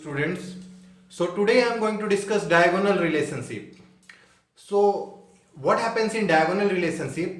students. So today I am going to discuss diagonal relationship. So what happens in diagonal relationship?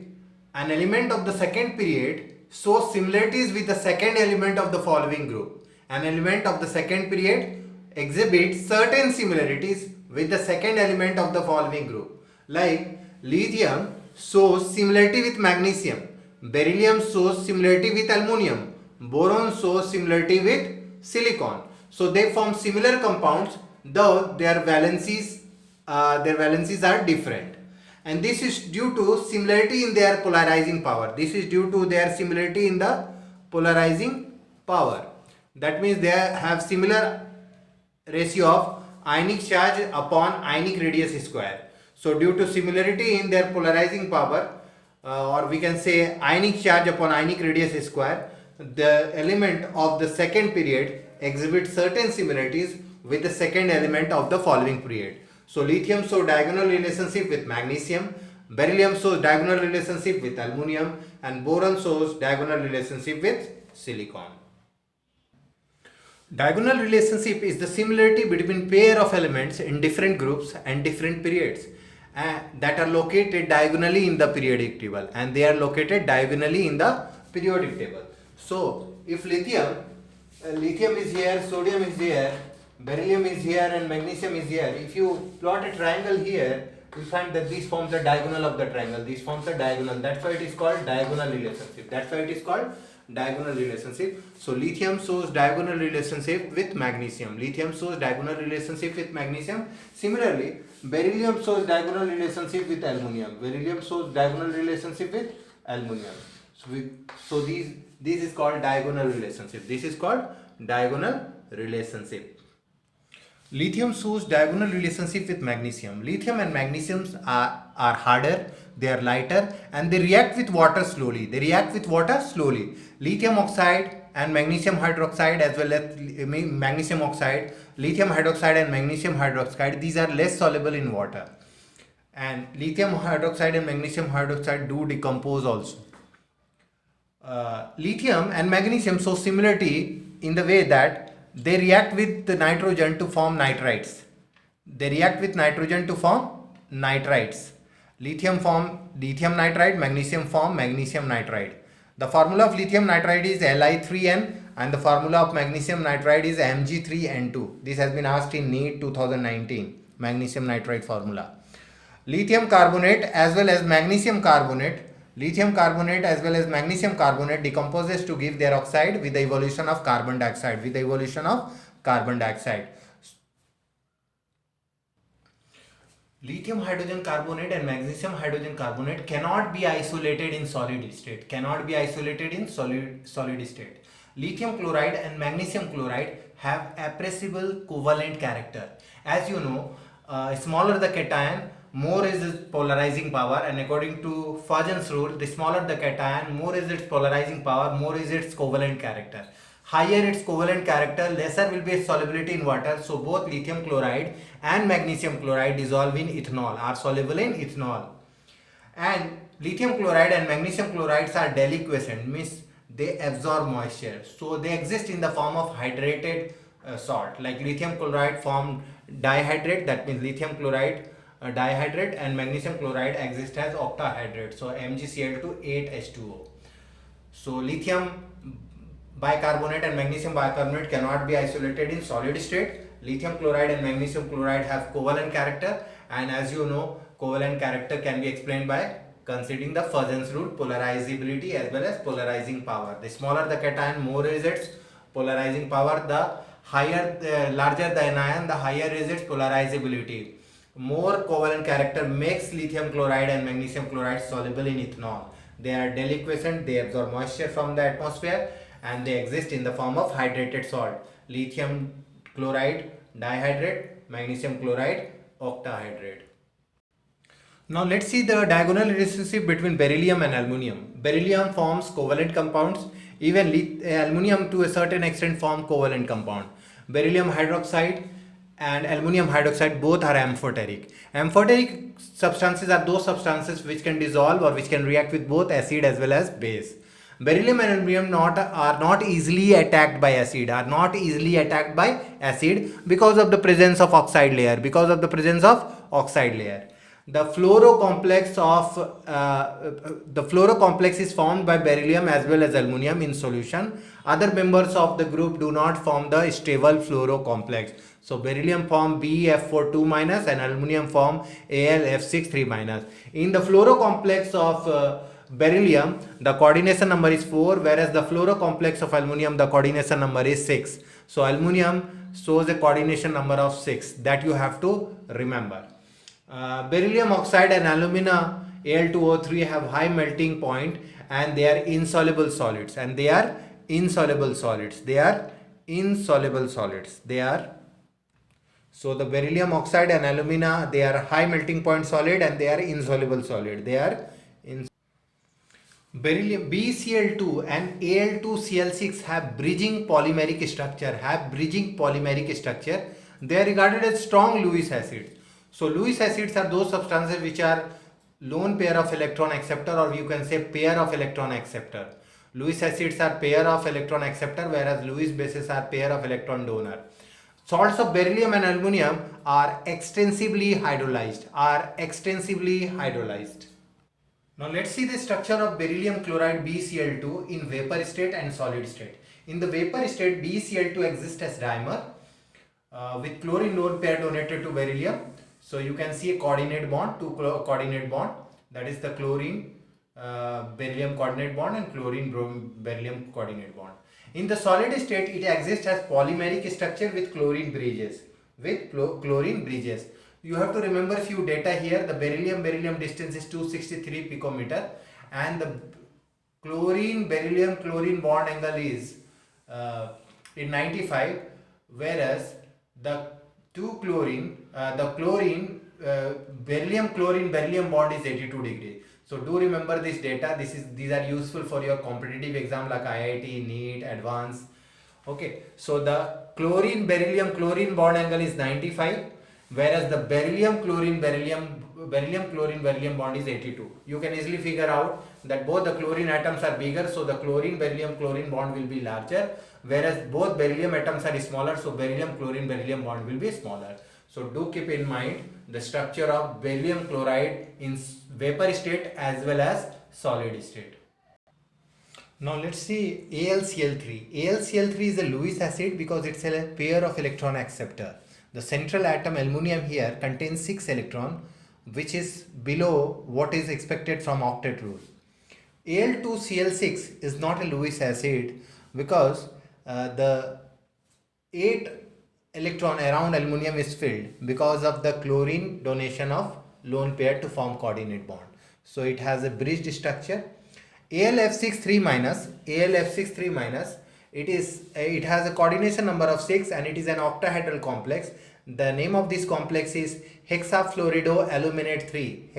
An element of the second period shows similarities with the second element of the following group. An element of the second period exhibits certain similarities with the second element of the following group. Like lithium shows similarity with magnesium, beryllium shows similarity with aluminum, boron shows similarity with silicon. So they form similar compounds, though their valencies are different. And this is due to similarity in their polarizing power. This is due to their similarity in the polarizing power. That means they have similar ratio of ionic charge upon ionic radius square. So due to similarity in their polarizing power, or we can say ionic charge upon ionic radius square, the element of the second period exhibits certain similarities with the second element of the following period. So lithium shows diagonal relationship with magnesium, beryllium shows diagonal relationship with aluminum, and boron shows diagonal relationship with silicon. Diagonal relationship is the similarity between pair of elements in different groups and different periods that are located diagonally in the periodic table, and they are located diagonally in the periodic table. So if lithium is here, sodium is here, beryllium is here, and magnesium is here. If you plot a triangle here, you find that this forms the diagonal of the triangle. This forms the diagonal. That's why it is called diagonal relationship. That's why it is called diagonal relationship. So lithium shows diagonal relationship with magnesium. Lithium shows diagonal relationship with magnesium. Similarly, beryllium shows diagonal relationship with aluminum. Beryllium shows diagonal relationship with aluminum. So this is called diagonal relationship. This is called diagonal relationship. Lithium shows diagonal relationship with magnesium. Lithium and magnesium are harder, they are lighter, and they react with water slowly. Lithium oxide and magnesium hydroxide, as well as magnesium oxide, lithium hydroxide and magnesium hydroxide, these are less soluble in water. And lithium hydroxide and magnesium hydroxide do decompose also. Lithium and magnesium show similarity in the way that they react with the nitrogen to form nitrites. Lithium form lithium nitride, magnesium form magnesium nitride. The formula of lithium nitride is Li3n and the formula of magnesium nitride is Mg3n2. This has been asked in NEET 2019, magnesium nitride formula. Lithium carbonate as well as magnesium carbonate decomposes to give their oxide with the evolution of carbon dioxide. Lithium hydrogen carbonate and magnesium hydrogen carbonate cannot be isolated in solid state. Lithium chloride and magnesium chloride have appreciable covalent character. As you know, smaller the cation, more is its polarizing power, and according to Fajans rule, the smaller the cation, more is its polarizing power, more is its covalent character. Higher its covalent character, lesser will be its solubility in water. So both lithium chloride and magnesium chloride dissolve in ethanol, are soluble in ethanol. And lithium chloride and magnesium chlorides are deliquescent, means they absorb moisture. So they exist in the form of hydrated salt. Like lithium chloride form dihydrate, that means lithium chloride dihydrate, and magnesium chloride exists as octahydrate, so MgCl2 8H2O. So lithium bicarbonate and magnesium bicarbonate cannot be isolated in solid state. Lithium chloride and magnesium chloride have covalent character, and as you know, covalent character can be explained by considering the Fajans rule, polarizability as well as polarizing power. The smaller the cation, more is its polarizing power. The larger the anion, the higher is its polarizability. More covalent character makes lithium chloride and magnesium chloride soluble in ethanol. They are deliquescent, they absorb moisture from the atmosphere, and they exist in the form of hydrated salt. Lithium chloride dihydrate, magnesium chloride octahydrate. Now let's see the diagonal relationship between beryllium and aluminum. Beryllium forms covalent compounds. Even aluminum to a certain extent form covalent compound. Beryllium hydroxide and aluminum hydroxide both are amphoteric. Amphoteric substances are those substances which can dissolve or which can react with both acid as well as base. Beryllium and aluminum are not easily attacked by acid, because of the presence of oxide layer, The fluorocomplex is formed by beryllium as well as aluminum in solution. Other members of the group do not form the stable fluorocomplex. So beryllium form BeF42- and aluminum form AlF63-. In the fluorocomplex of beryllium, the coordination number is 4, whereas the fluorocomplex of aluminum, the coordination number is 6. So aluminum shows a coordination number of 6, that you have to remember. Beryllium oxide and alumina Al2O3 have high melting point, and they are insoluble solids. So the beryllium oxide and alumina, they are high melting point solid and they are insoluble solid. Beryllium BeCl2 and Al2Cl6 have bridging polymeric structure. They are regarded as strong Lewis acids. So Lewis acids are those substances which are lone pair of electron acceptor, or you can say pair of electron acceptor. Lewis acids are pair of electron acceptor, whereas Lewis bases are pair of electron donor. Salts of beryllium and aluminum are extensively hydrolyzed. Now let's see the structure of beryllium chloride BeCl2 in vapor state and solid state. In the vapor state, BeCl2 exists as dimer with chlorine lone pair donated to beryllium. So you can see a coordinate bond, coordinate bond, that is the chlorine beryllium coordinate bond and chlorine beryllium coordinate bond. In the solid state, it exists as polymeric structure with chlorine bridges. You have to remember few data here. The beryllium distance is 263 picometer, and the chlorine bond angle is in 95, whereas the beryllium bond is 82 degrees. So do remember this data. These are useful for your competitive exam like IIT, NEET, Advanced. Okay, so the chlorine bond angle is 95, whereas the beryllium bond is 82. You can easily figure out that both the chlorine atoms are bigger, so the chlorine bond will be larger, whereas both beryllium atoms are smaller, so beryllium bond will be smaller. So do keep in mind the structure of beryllium chloride in vapor state as well as solid state. Now let's see AlCl3. AlCl3 is a Lewis acid because it's a pair of electron acceptor. The central atom aluminum here contains 6 electrons, which is below what is expected from octet rule. Al2Cl6 is not a Lewis acid because the 8 electron around aluminum is filled because of the chlorine donation of lone pair to form coordinate bond. So it has a bridged structure. AlF63-, it has a coordination number of 6 and it is an octahedral complex. The name of this complex is hexafluoridoaluminate 3.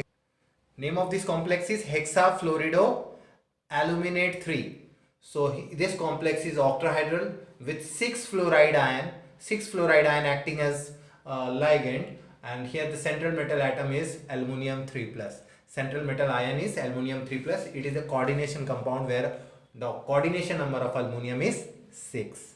So this complex is octahedral with 6 fluoride ion acting as ligand, and here the central metal atom is aluminium 3+. Central metal ion is aluminium 3+. It is a coordination compound where the coordination number of aluminium is 6.